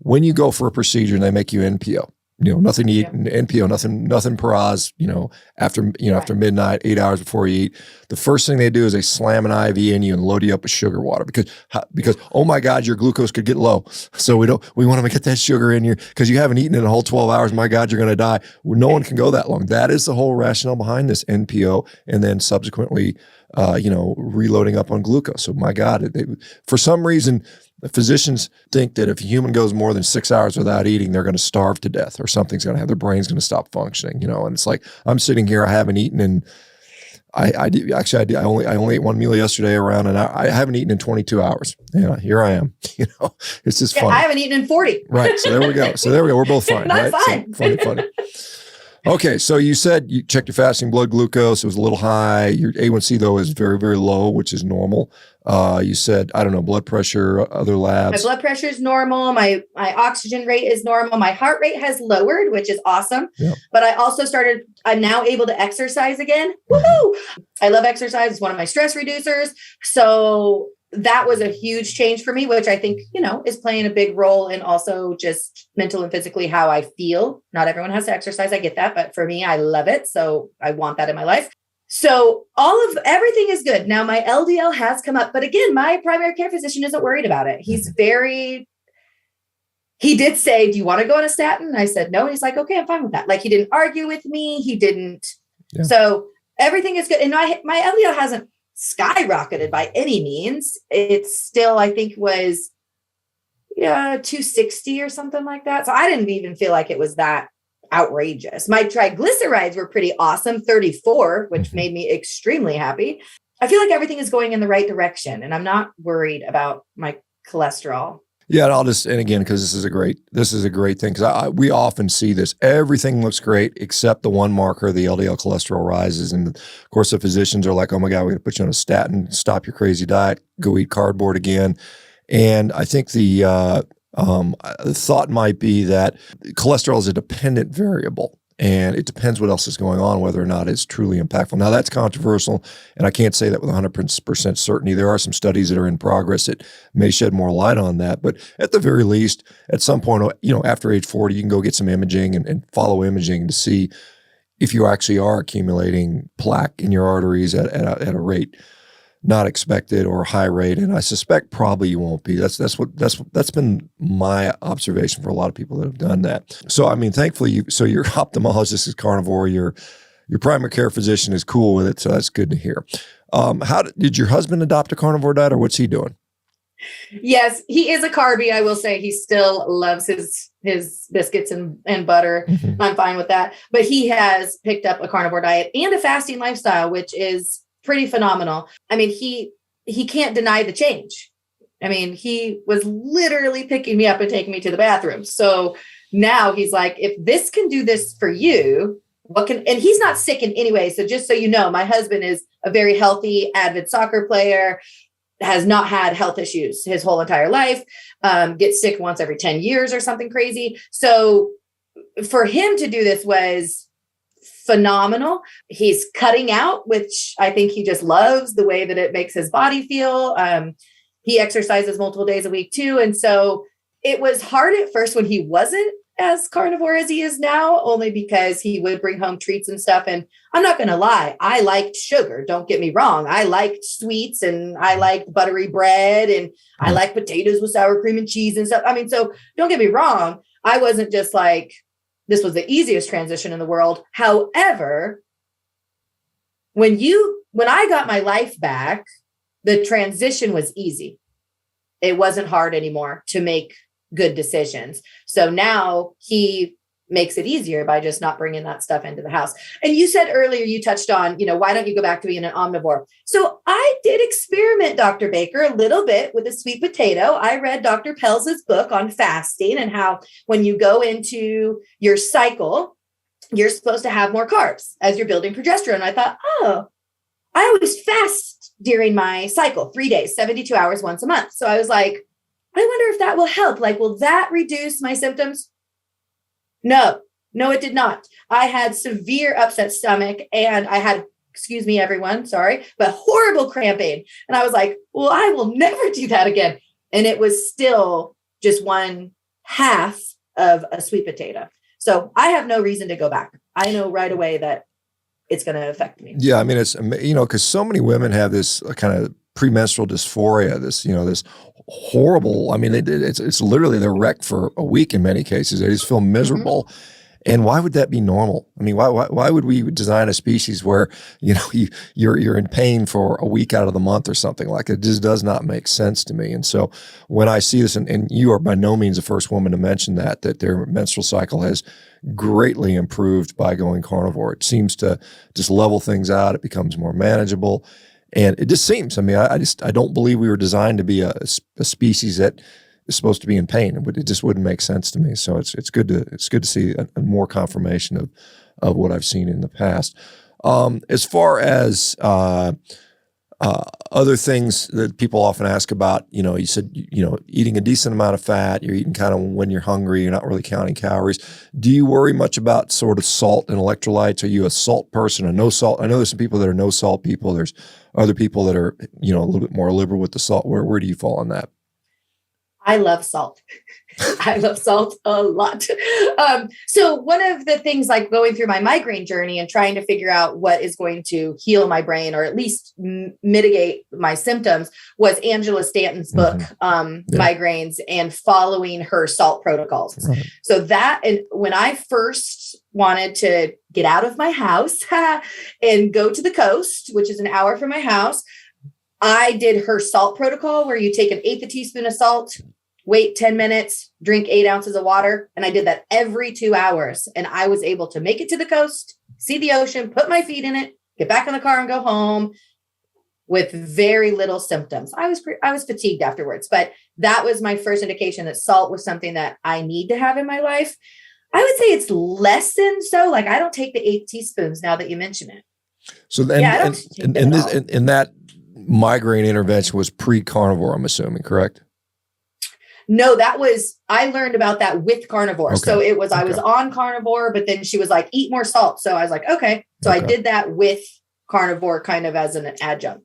when you go for a procedure and they make you NPO, nothing to eat, NPO, nothing paraz, after midnight, 8 hours before you eat. The first thing they do is they slam an IV in you and load you up with sugar water because oh my God, your glucose could get low. So we want to get that sugar in you because you haven't eaten in a whole 12 hours. My God, you're going to die. Well, no one can go that long. That is the whole rationale behind this NPO, and then subsequently, reloading up on glucose. So my God, for some reason, the physicians think that if a human goes more than 6 hours without eating, they're going to starve to death or something's going to happen. Their brain's going to stop functioning, and it's like, I'm sitting here, I haven't eaten and I only ate one meal yesterday around an hour. I haven't eaten in 22 hours. Here I am, it's just funny. I haven't etten in 40. Right. So there we go. We're both fine. Right? Fine. So, funny. Okay, so you said you checked your fasting blood glucose. It was a little high. Your A1C, though, is very, very low, which is normal. You said, I don't know, blood pressure, other labs. My blood pressure is normal. My oxygen rate is normal. My heart rate has lowered, which is awesome. Yeah. But I also I'm now able to exercise again. Woohoo! I love exercise. It's one of my stress reducers. So that was a huge change for me, which I think, is playing a big role in also just mental and physically how I feel. Not everyone has to exercise. I get that. But for me, I love it. So I want that in my life. So everything is good. Now my LDL has come up, but again, my primary care physician isn't worried about it. He did say, do you want to go on a statin? I said, no. And he's like, okay, I'm fine with that. Like, he didn't argue with me. He didn't. Yeah. So everything is good. And my LDL hasn't skyrocketed by any means. It's still, I think, was 260 or something like that. So I didn't even feel like it was that outrageous. My triglycerides were pretty awesome, 34, which made me extremely happy. I feel like everything is going in the right direction, and I'm not worried about my cholesterol. Yeah, and again, because this is a great thing, because we often see this. Everything looks great except the one marker, the LDL cholesterol rises, and of course the physicians are like, "Oh my God, we got to put you on a statin, stop your crazy diet, go eat cardboard again." And I think the thought might be that cholesterol is a dependent variable, and it depends what else is going on, whether or not it's truly impactful. Now, that's controversial, and I can't say that with 100% certainty. There are some studies that are in progress that may shed more light on that. But at the very least, at some point, after age 40, you can go get some imaging and follow imaging to see if you actually are accumulating plaque in your arteries at a rate not expected or high rate, and I suspect probably you won't be. That's been my observation for a lot of people that have done that. So I mean, thankfully, your ophthalmologist is carnivore. Your primary care physician is cool with it, so that's good to hear. How did your husband adopt a carnivore diet, or what's he doing? Yes, he is a carbie. I will say he still loves his biscuits and butter. Mm-hmm. I'm fine with that, but he has picked up a carnivore diet and a fasting lifestyle, which is pretty phenomenal. I mean, he can't deny the change. I mean, he was literally picking me up and taking me to the bathroom. So now he's like, if this can do this for you, and he's not sick in any way. So just so you know, my husband is a very healthy, avid soccer player, has not had health issues his whole entire life, gets sick once every 10 years or something crazy. So for him to do this was phenomenal. He's cutting out, which I think he just loves the way that it makes his body feel. He exercises multiple days a week too. And so it was hard at first when he wasn't as carnivore as he is now, only because he would bring home treats and stuff. And I'm not going to lie, I liked sugar. Don't get me wrong. I liked sweets and I liked buttery bread and I liked potatoes with sour cream and cheese and stuff. I mean, so don't get me wrong. I wasn't just like, this was the easiest transition in the world. However, when I got my life back, the transition was easy. It wasn't hard anymore to make good decisions. So now he makes it easier by just not bringing that stuff into the house. And you said earlier, you touched on, why don't you go back to being an omnivore? So I did experiment, Dr. Baker, a little bit with a sweet potato. I read Dr. Pelz's book on fasting and how when you go into your cycle, you're supposed to have more carbs as you're building progesterone. I thought, I always fast during my cycle, 3 days, 72 hours once a month. So I was like, I wonder if that will help. Like, will that reduce my symptoms? No, it did not. I had severe upset stomach and I had, excuse me, everyone, sorry, but horrible cramping. And I was like, well, I will never do that again. And it was still just one half of a sweet potato. So I have no reason to go back. I know right away that it's going to affect me. Yeah. I mean, it's, because so many women have this kind of premenstrual dysphoria, this horrible, I mean, it's literally they're wrecked for a week in many cases. They just feel miserable. Mm-hmm. And why would that be normal? I mean, why would we design a species where, you're in pain for a week out of the month or something like it? It just does not make sense to me. And so when I see this, and you are by no means the first woman to mention that their menstrual cycle has greatly improved by going carnivore. It seems to just level things out. It becomes more manageable. And it just seems, I mean, I don't believe we were designed to be a species that is supposed to be in pain. It just wouldn't make sense to me. So it's good to see a more confirmation of what I've seen in the past. As far as other things that people often ask about, you said, eating a decent amount of fat, you're eating kind of when you're hungry, you're not really counting calories. Do you worry much about sort of salt and electrolytes? Are you a salt person, a no salt? I know there's some people that are no salt people. There's other people that are, a little bit more liberal with the salt. Where do you fall on that? I love salt. I love salt a lot. So one of the things, like going through my migraine journey and trying to figure out what is going to heal my brain or at least mitigate my symptoms, was Angela Stanton's book, Migraines, and following her salt protocols. Right. So that, and when I first wanted to get out of my house and go to the coast, which is an hour from my house, I did her salt protocol where you take 1/8 teaspoon of salt, wait 10 minutes, drink 8 ounces of water. And I did that every 2 hours. And I was able to make it to the coast, see the ocean, put my feet in it, get back in the car and go home with very little symptoms. I was fatigued afterwards, but that was my first indication that salt was something that I need to have in my life. I would say it's less than so. Like, I don't take the 8 teaspoons now that you mention it. So then, and that migraine intervention was pre-carnivore, I'm assuming, correct? No, I learned about that with carnivore. Okay. So it was, I was on carnivore, but then she was like, eat more salt. So I was like, okay. So I did that with carnivore kind of as an adjunct.